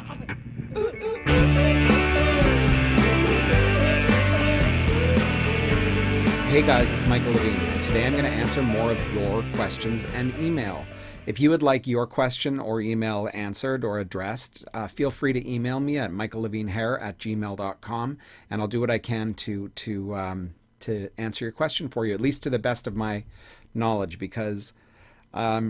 Hey guys, it's Michael Levine, and today I'm going to answer more of your questions and email. If you would like your question or email answered or addressed, feel free to email me at michaellevinehair@gmail.com, and I'll do what I can to answer your question for you, at least to the best of my knowledge, because I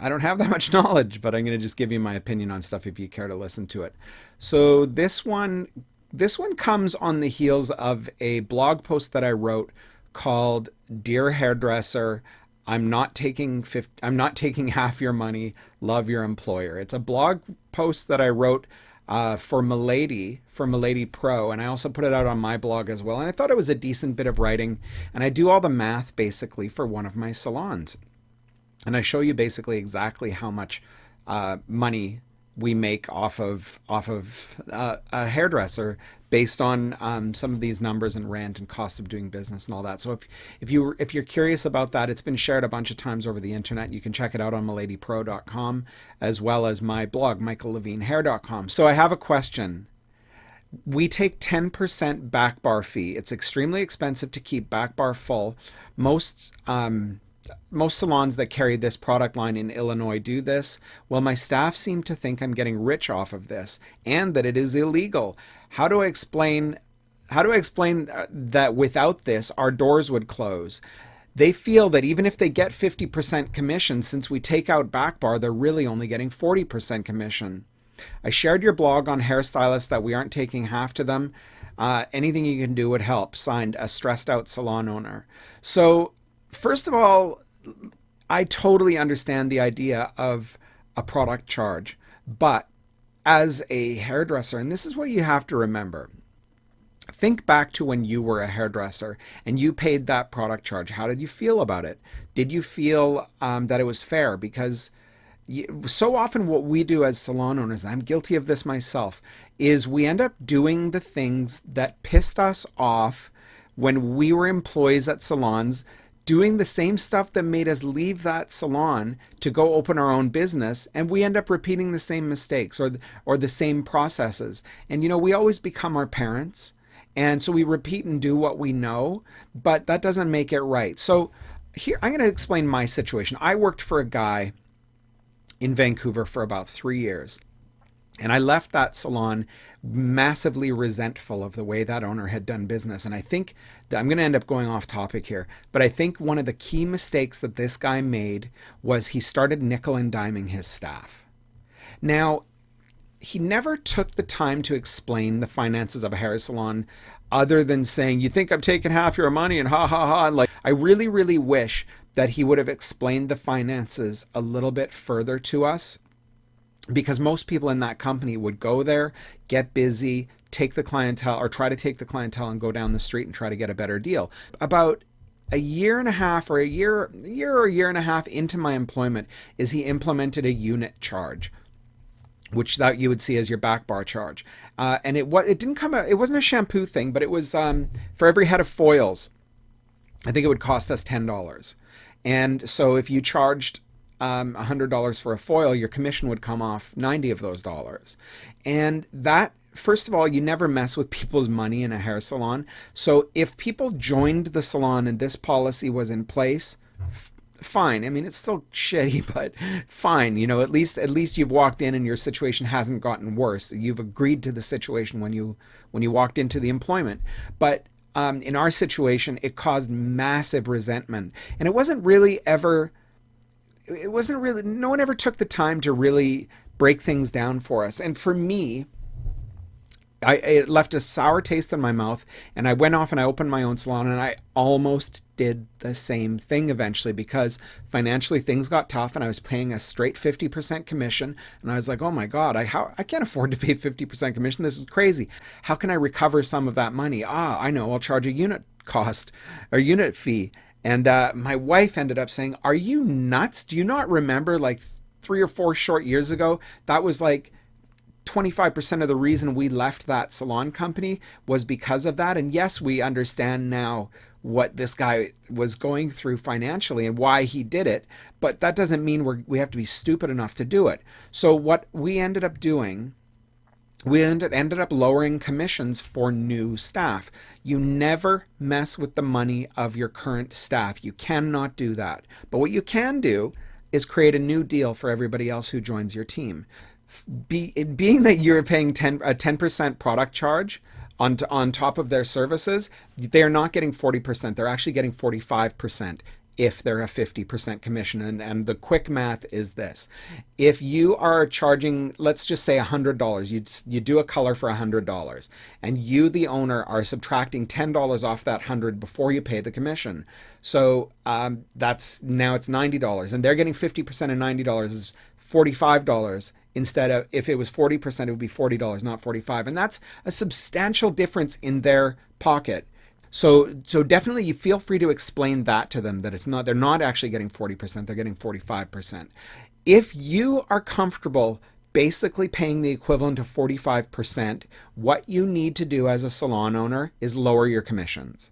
don't have that much knowledge, but I'm going to just give you my opinion on stuff if you care to listen to it. So this one comes on the heels of a blog post that I wrote called "Dear Hairdresser, I'm not taking half your money. Love your employer." It's a blog post that I wrote for Milady Pro, and I also put it out on my blog as well. And I thought it was a decent bit of writing, and I do all the math basically for one of my salons, and I show you basically exactly how much money we make off of a hairdresser based on some of these numbers and rent and cost of doing business and all that. So if you're curious about that, it's been shared a bunch of times over the internet. You can check it out on miladypro.com as well as my blog michaellevinehair.com. So I have a question. We take 10% back bar fee. It's extremely expensive to keep back bar full. Most salons that carry this product line in Illinois do this. Well, my staff seem to think I'm getting rich off of this and that it is illegal. How do I explain that without this our doors would close? They feel that even if they get 50% commission, since we take out back bar, they're really only getting 40% commission. I shared your blog on hairstylists that we aren't taking half to them. Anything you can do would help. Signed, a stressed out salon owner. So first of all, I totally understand the idea of a product charge, but as a hairdresser, and this is what you have to remember, think back to when you were a hairdresser and you paid that product charge. How did you feel about it? Did you feel that it was fair? Because so often what we do as salon owners, I'm guilty of this myself, is we end up doing the things that pissed us off when we were employees at salons, doing the same stuff that made us leave that salon to go open our own business, and we end up repeating the same mistakes or the same processes. And we always become our parents, and so we repeat and do what we know, but that doesn't make it right. So here I'm going to explain my situation. I worked for a guy in Vancouver for about 3 years. And I left that salon massively resentful of the way that owner had done business. And I think that I'm going to end up going off topic here, but I think one of the key mistakes that this guy made was he started nickel and diming his staff. Now, he never took the time to explain the finances of a hair salon other than saying, "You think I'm taking half your money," and ha ha ha. And like, I really, really wish that he would have explained the finances a little bit further to us, because most people in that company would go there, get busy, take the clientele, or try to take the clientele and go down the street and try to get a better deal. About a year and a half or a year and a half into my employment is he implemented a unit charge, which that you would see as your back bar charge. And it didn't come out, it wasn't a shampoo thing, but it was for every head of foils, I think it would cost us $10. And so if you charged $100 for a foil, your commission would come off 90 of those dollars. And that, first of all, you never mess with people's money in a hair salon. So if people joined the salon and this policy was in place, fine. I mean, it's still shitty, but fine. At least you've walked in and your situation hasn't gotten worse. You've agreed to the situation when you walked into the employment. But in our situation, it caused massive resentment, and it wasn't really, no one ever took the time to really break things down for us. And for me, it left a sour taste in my mouth, and I went off and I opened my own salon, and I almost did the same thing eventually, because financially things got tough and I was paying a straight 50% commission, and I was like, oh my God, I can't afford to pay 50% commission. This is crazy. How can I recover some of that money? I know, I'll charge a unit cost or unit fee. And my wife ended up saying, "Are you nuts? Do you not remember like 3 or 4 short years ago, that was like 25% of the reason we left that salon company was because of that?" And yes, we understand now what this guy was going through financially and why he did it, but that doesn't mean we have to be stupid enough to do it. So what we ended up doing we ended up lowering commissions for new staff. You never mess with the money of your current staff. You cannot do that. But what you can do is create a new deal for everybody else who joins your team. Being that you're paying a 10% product charge on top of their services, they are not getting 40%. They're actually getting 45% if they're a 50% commission. And the quick math is this. If you are charging, let's just say $100, you do a color for $100, and you, the owner, are subtracting $10 off that 100 before you pay the commission. So that's, now it's $90, and they're getting 50% of $90 is $45. Instead of, if it was 40%, it would be $40, not $45. And that's a substantial difference in their pocket. So definitely you feel free to explain that to them, that they're not actually getting 40%, they're getting 45%. If you are comfortable basically paying the equivalent of 45%, what you need to do as a salon owner is lower your commissions.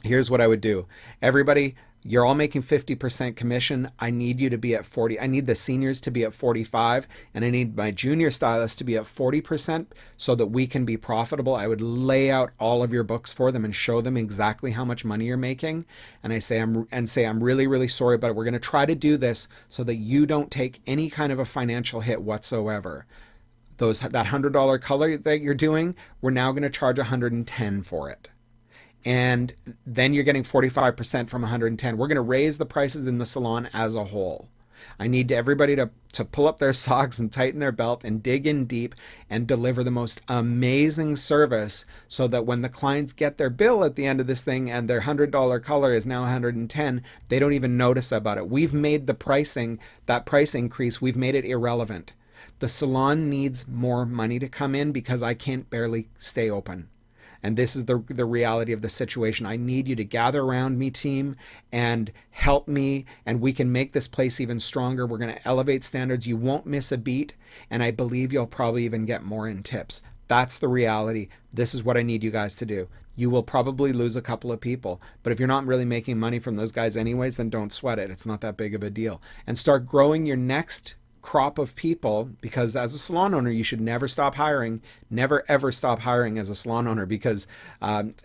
Here's what I would do. Everybody, you're all making 50% commission. I need you to be at 40. I need the seniors to be at 45, and I need my junior stylists to be at 40% so that we can be profitable. I would lay out all of your books for them and show them exactly how much money you're making. And I'm really, really sorry, but we're going to try to do this so that you don't take any kind of a financial hit whatsoever. That $100 color that you're doing, we're now going to charge $110 for it. And then you're getting 45% from 110. We're going to raise the prices in the salon as a whole. I need everybody to pull up their socks and tighten their belt and dig in deep and deliver the most amazing service so that when the clients get their bill at the end of this thing and their $100 color is now 110, they don't even notice about it. We've made the pricing, that price increase, we've made it irrelevant. The salon needs more money to come in because I can't barely stay open. And this is the reality of the situation. I need you to gather around me, team, and help me, and we can make this place even stronger. We're going to elevate standards. You won't miss a beat, and I believe you'll probably even get more in tips. That's the reality. This is what I need you guys to do. You will probably lose a couple of people, but if you're not really making money from those guys anyways, then don't sweat it. It's not that big of a deal. And start growing your next crop of people, because as a salon owner you should never stop hiring, never ever stop hiring as a salon owner, because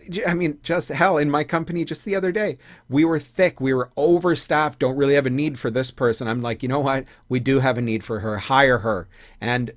just hell, in my company just the other day we were thick, we were overstaffed, don't really have a need for this person. I'm like, you know what, we do have a need for her, hire her. And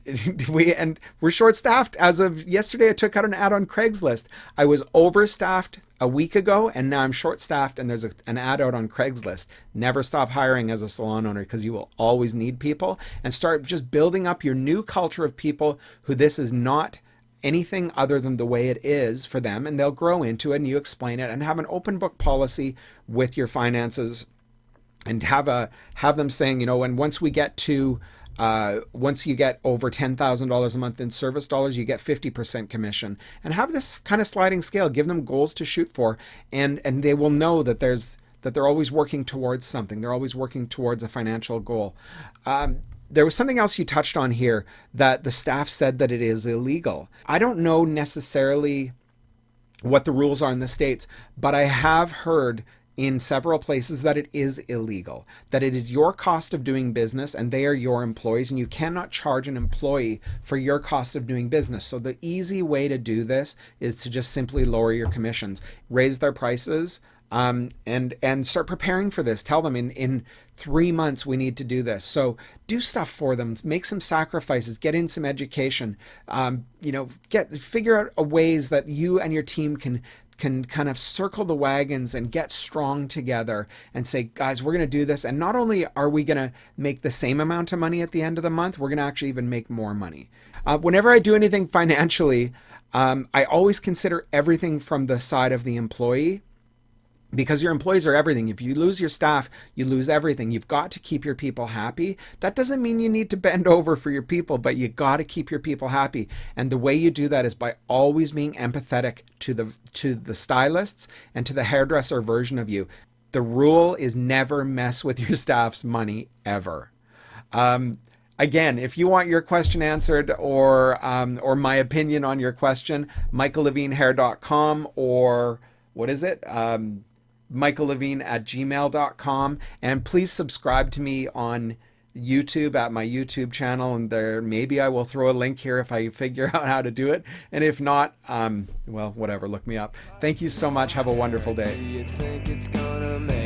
we're short staffed. As of yesterday I took out an ad on Craigslist. I was overstaffed a week ago, and now I'm short staffed, and there's an ad out on Craigslist. Never stop hiring as a salon owner, because you will always need people. And start just building up your new culture of people who this is not anything other than the way it is for them, and they'll grow into it, and you explain it, and have an open book policy with your finances, and have them saying, and once you get over $10,000 a month in service dollars, you get 50% commission. And have this kind of sliding scale. Give them goals to shoot for, and they will know that they're always working towards something. They're always working towards a financial goal. There was something else you touched on here, that the staff said that it is illegal. I don't know necessarily what the rules are in the States, but I have heard in several places that it is illegal, that it is your cost of doing business and they are your employees, and you cannot charge an employee for your cost of doing business. So the easy way to do this is to just simply lower your commissions, raise their prices, and start preparing for this. Tell them in 3 months we need to do this. So do stuff for them, make some sacrifices, get in some education, figure out ways that you and your team can kind of circle the wagons and get strong together and say, guys, we're going to do this. And not only are we going to make the same amount of money at the end of the month, we're going to actually even make more money. Whenever I do anything financially, I always consider everything from the side of the employee, because your employees are everything. If you lose your staff, you lose everything. You've got to keep your people happy. That doesn't mean you need to bend over for your people, but you got to keep your people happy. And the way you do that is by always being empathetic to the stylists and to the hairdresser version of you. The rule is never mess with your staff's money, ever. Again, if you want your question answered, or my opinion on your question, michaellevinehair.com, or what is it? michaellevine@gmail.com. And please subscribe to me on YouTube at my YouTube channel, and there maybe I will throw a link here if I figure out how to do it. And if not, well, whatever, look me up. Thank you so much. Have a wonderful day. Do you think it's gonna make